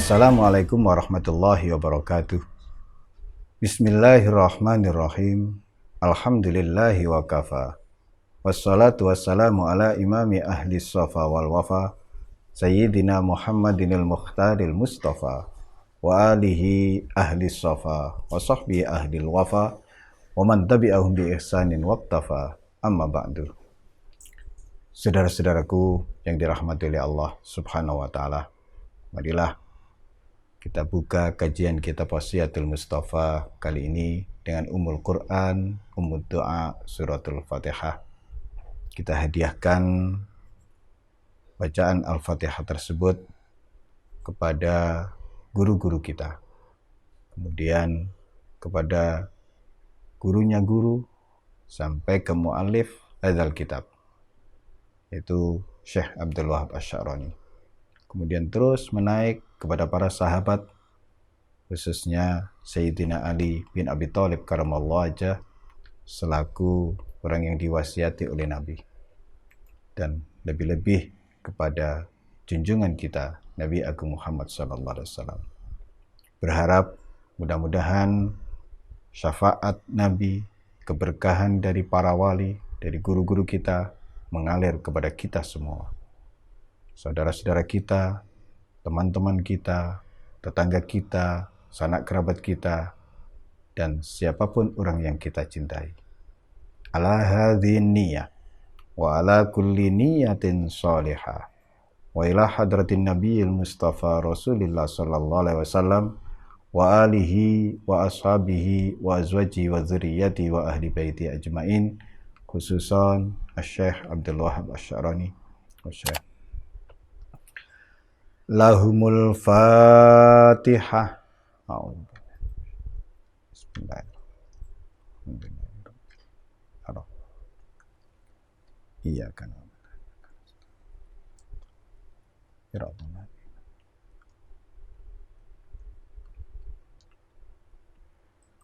Assalamualaikum warahmatullahi wabarakatuh. Bismillahirrahmanirrahim. Alhamdulillahi wa kafa. Wassalatu wassalamu ala imami ahli safa wal wafa, Sayyidina Muhammadinil Mukhtaril Mustafa, wa alihi ahli safa, wa sahbihi ahli wafa, wa man tabi'ahum bi ihsanin waqtafa, amma ba'du. Saudara-saudaraku yang dirahmati oleh Allah subhanahu wa ta'ala, marilah kita buka kajian kitab Wasiyatul Mustafa kali ini dengan Ummul Quran, Ummul Doa, Suratul Fatihah. Kita hadiahkan bacaan Al-Fatihah tersebut kepada guru-guru kita. Kemudian kepada gurunya guru sampai ke mu'allif hadzal kitab, yaitu Syekh Abdul Wahab Asy-Sya'rani. Kemudian terus menaik kepada para sahabat, khususnya Sayyidina Ali bin Abi Thalib karamallahu wajhah selaku orang yang diwasiati oleh Nabi, dan lebih-lebih kepada junjungan kita Nabi Agung Muhammad SAW. Berharap mudah-mudahan syafaat Nabi, keberkahan dari para wali, dari guru-guru kita mengalir kepada kita semua, saudara-saudara kita, teman-teman kita, tetangga kita, sanak kerabat kita, dan siapapun orang yang kita cintai. Ala hadhin niyah wa ala kulli niyatin salihah wa ila hadratin nabiyil mustafa rasulillah sallallahu alaihi wasallam wa alihi wa ashabihi wa azwaji wa dzurriyyati wa ahli baiti ajmain, khususan Syekh Abdul Wahab Asy-Sya'rani wa Syekh. Lahumul Fatihah. Bismillahirrahmanirrahim. Iya kan.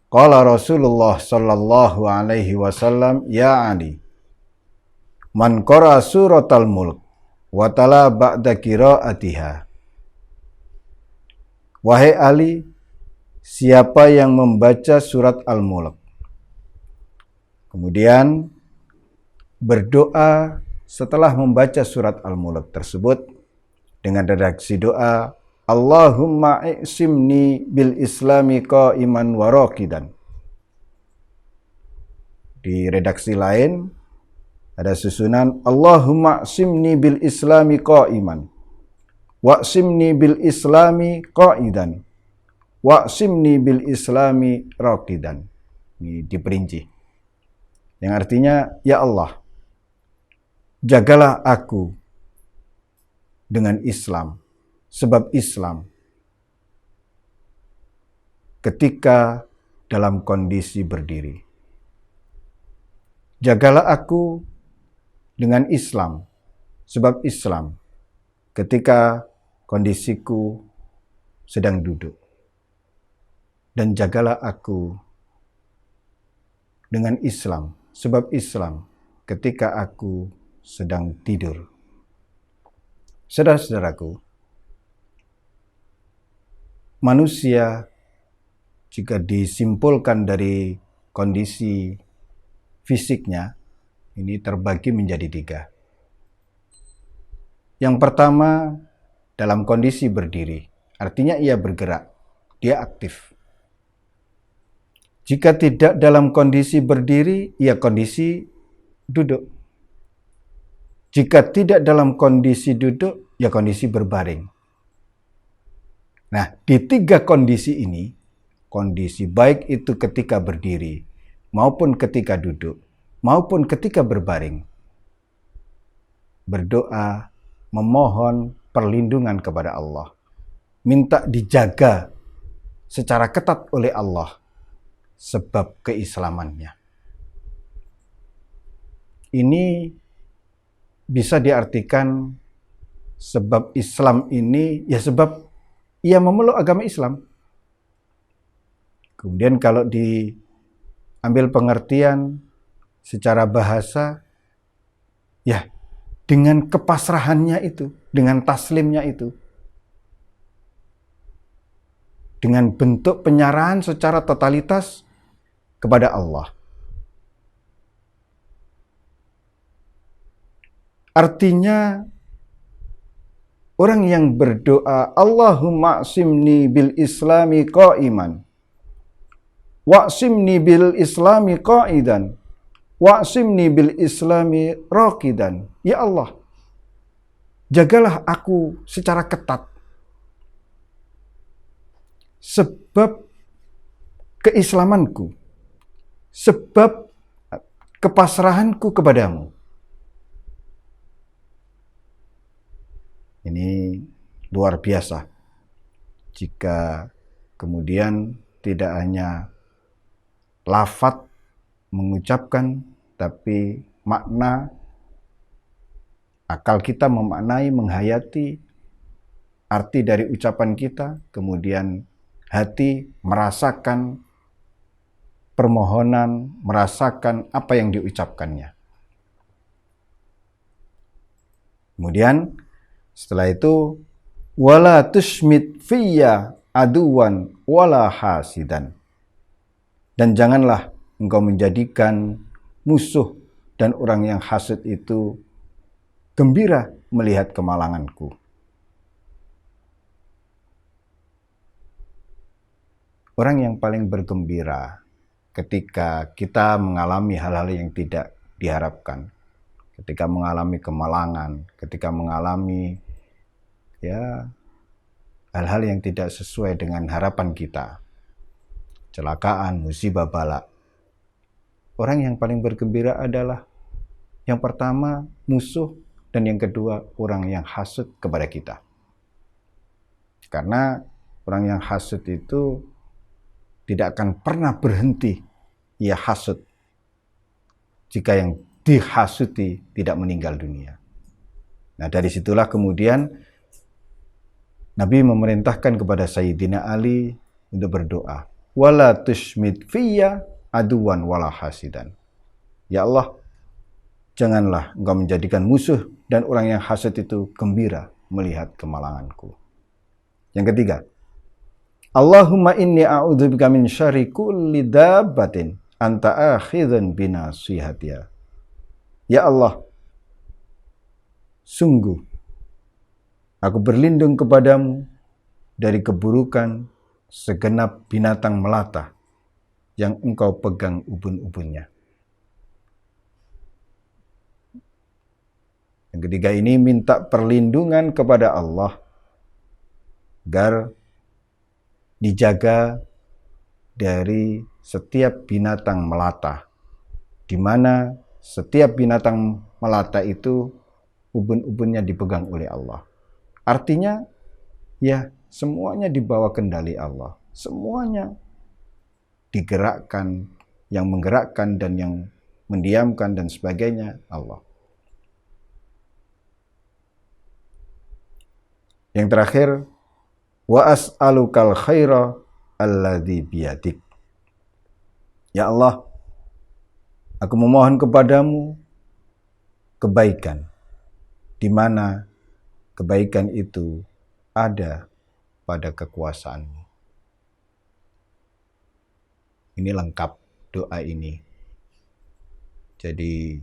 Qala Rasulullah sallallahu alaihi wasallam, ya Ali, man qara suratal mulk wa tala ba'da qiraatiha. Wahai Ali, siapa yang membaca surat Al-Mulk, kemudian berdoa setelah membaca surat Al-Mulk tersebut dengan redaksi doa, Allahumma i'simni bil islami qa'iman wa raqidan. Di redaksi lain ada susunan, Allahumma i'simni bil islami qa'iman, wa'simni bil islami qa'idan, wa'simni bil islami raqidan. Ini diperinci, yang artinya, ya Allah, jagalah aku dengan Islam, sebab Islam ketika dalam kondisi berdiri. Jagalah aku dengan Islam, sebab Islam ketika kondisiku sedang duduk. Dan jagalah aku dengan Islam, sebab Islam ketika aku sedang tidur. Saudara-saudaraku, manusia jika disimpulkan dari kondisi fisiknya, ini terbagi menjadi 3. Yang pertama, dalam kondisi berdiri, artinya ia bergerak, dia aktif. Jika tidak dalam kondisi berdiri, ia kondisi duduk. Jika tidak dalam kondisi duduk, ya kondisi berbaring. Nah, di 3 kondisi ini, kondisi baik itu ketika berdiri, maupun ketika duduk, maupun ketika berbaring, berdoa, memohon perlindungan kepada Allah, minta dijaga secara ketat oleh Allah sebab keislamannya. Ini bisa diartikan sebab Islam ini, ya sebab ia memeluk agama Islam. Kemudian kalau diambil pengertian secara bahasa, ya dengan kepasrahannya itu, dengan taslimnya itu. dengan bentuk penyerahan secara totalitas kepada Allah. Artinya orang yang berdoa, Allahumma aqsimni bil islami qa'iman, waqsimni bil islami qa'idan, waqsimni bil islami raqidan. Ya Allah, jagalah aku secara ketat, sebab keislamanku, sebab kepasrahanku kepadamu. Ini luar biasa jika kemudian tidak hanya lafaz mengucapkan, tapi makna akal kita memaknai, menghayati arti dari ucapan kita, kemudian hati merasakan permohonan, merasakan apa yang diucapkannya. Kemudian setelah itu, wala tushmit fiyya aduwan wala hasidan. Dan janganlah engkau menjadikan musuh dan orang yang hasad itu gembira melihat kemalanganku. Orang yang paling bergembira ketika kita mengalami hal-hal yang tidak diharapkan, ketika mengalami kemalangan, ketika mengalami hal-hal yang tidak sesuai dengan harapan kita, kecelakaan, musibah, bala. Orang yang paling bergembira adalah yang pertama musuh, dan yang kedua orang yang hasad kepada kita. Karena orang yang hasad itu tidak akan pernah berhenti ia hasad jika yang dihasuti tidak meninggal dunia. Nah, dari situlah kemudian Nabi memerintahkan kepada Sayyidina Ali untuk berdoa, wala tushmit fiyya aduwan wala hasidan. Ya Allah, janganlah engkau menjadikan musuh dan orang yang hasad itu gembira melihat kemalanganku. Yang ketiga, Allahumma inni a'udzubika min syarri kulli dabbatin anta akhidhun binasihatiha. Ya Allah, sungguh aku berlindung kepadamu dari keburukan segenap binatang melata yang engkau pegang ubun-ubunnya. Yang ketiga ini minta perlindungan kepada Allah agar dijaga dari setiap binatang melata, di mana setiap binatang melata itu ubun-ubunnya dipegang oleh Allah. Artinya, ya semuanya di bawah kendali Allah. Semuanya digerakkan, yang menggerakkan dan yang mendiamkan dan sebagainya Allah. Yang terakhir, wa as'alukal khaira alladzi biyadik. Ya Allah, aku memohon kepadamu kebaikan, di mana kebaikan itu ada pada kekuasaanmu. Ini lengkap doa ini. Jadi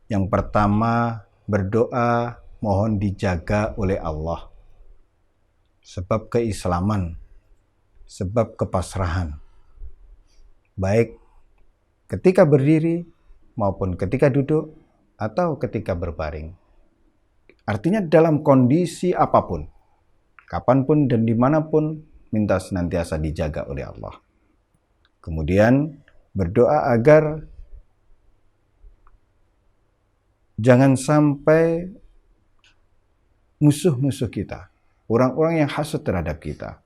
yang pertama berdoa mohon dijaga oleh Allah. Sebab keislaman, sebab kepasrahan. Baik ketika berdiri maupun ketika duduk atau ketika berbaring. Artinya dalam kondisi apapun, kapanpun dan dimanapun, minta senantiasa dijaga oleh Allah. Kemudian berdoa agar jangan sampai musuh-musuh kita, orang-orang yang hasad terhadap kita,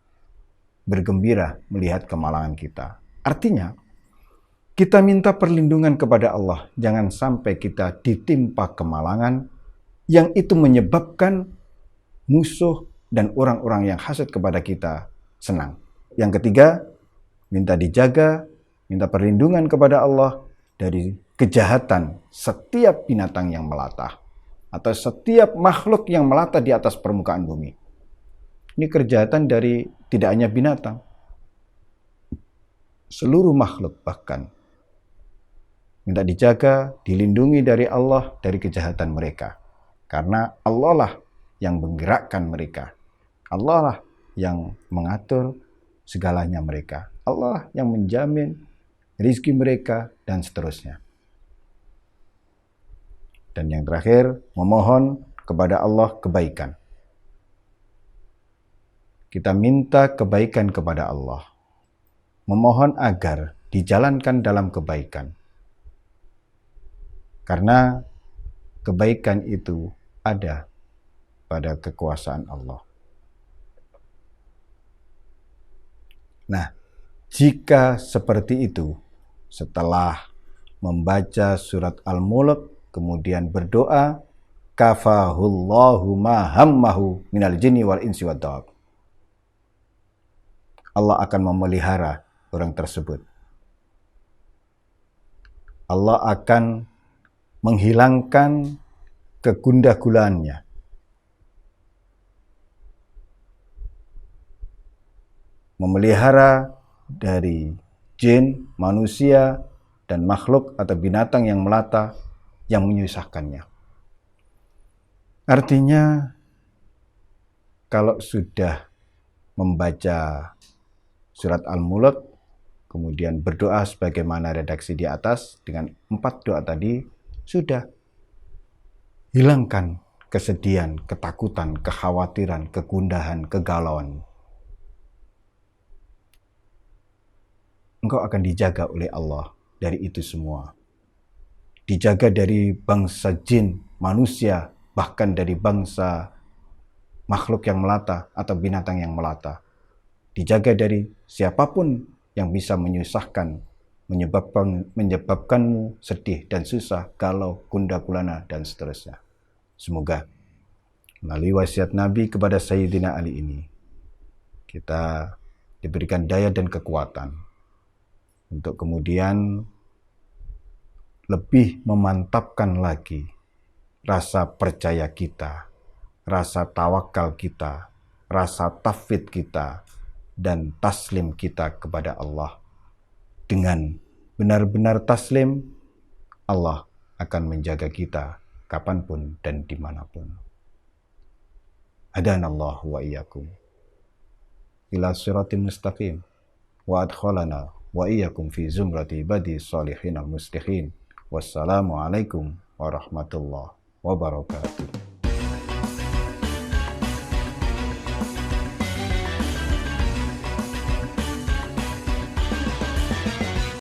bergembira melihat kemalangan kita. Artinya, kita minta perlindungan kepada Allah, jangan sampai kita ditimpa kemalangan yang itu menyebabkan musuh dan orang-orang yang hasad kepada kita senang. Yang ketiga, minta dijaga, minta perlindungan kepada Allah dari kejahatan setiap binatang yang melata atau setiap makhluk yang melata di atas permukaan bumi. Ini kejahatan dari tidak hanya binatang, seluruh makhluk bahkan. Minta dijaga, dilindungi dari Allah dari kejahatan mereka. Karena Allah lah yang menggerakkan mereka. Allah lah yang mengatur segalanya mereka. Allah lah yang menjamin rizki mereka dan seterusnya. Dan yang terakhir, memohon kepada Allah kebaikan. Kita minta kebaikan kepada Allah. Memohon agar dijalankan dalam kebaikan. Karena kebaikan itu ada pada kekuasaan Allah. Nah, jika seperti itu, setelah membaca surat Al-Mulk, kemudian berdoa, kafahullahu ma hammahu minal jinni wal insi wad dawab. Allah akan memelihara orang tersebut. Allah akan menghilangkan kegundah gulaannya. Memelihara dari jin, manusia, dan makhluk atau binatang yang melata yang menyusahkannya. Artinya, kalau sudah membaca surat Al-Mulk, kemudian berdoa sebagaimana redaksi di atas dengan 4 doa tadi, sudah hilangkan kesedihan, ketakutan, kekhawatiran, kegundahan, kegalauan. Engkau akan dijaga oleh Allah dari itu semua. Dijaga dari bangsa jin, manusia, bahkan dari bangsa makhluk yang melata atau binatang yang melata. Dijaga dari siapapun yang bisa menyusahkan, menyebabkanmu sedih dan susah, galau, gundah gulana, dan seterusnya. Semoga melalui wasiat Nabi kepada Sayyidina Ali ini, kita diberikan daya dan kekuatan untuk kemudian lebih memantapkan lagi rasa percaya kita, rasa tawakal kita, rasa tafwid kita, dan taslim kita kepada Allah. Dengan benar-benar taslim, Allah akan menjaga kita kapanpun dan dimanapun. Hadanallahu wa iyyakum ila siratin mustaqim wa adkhalana wa iyyakum fi zumrati ibadi salihin al-muslihin. Wassalamualaikum warahmatullahi wabarakatuh.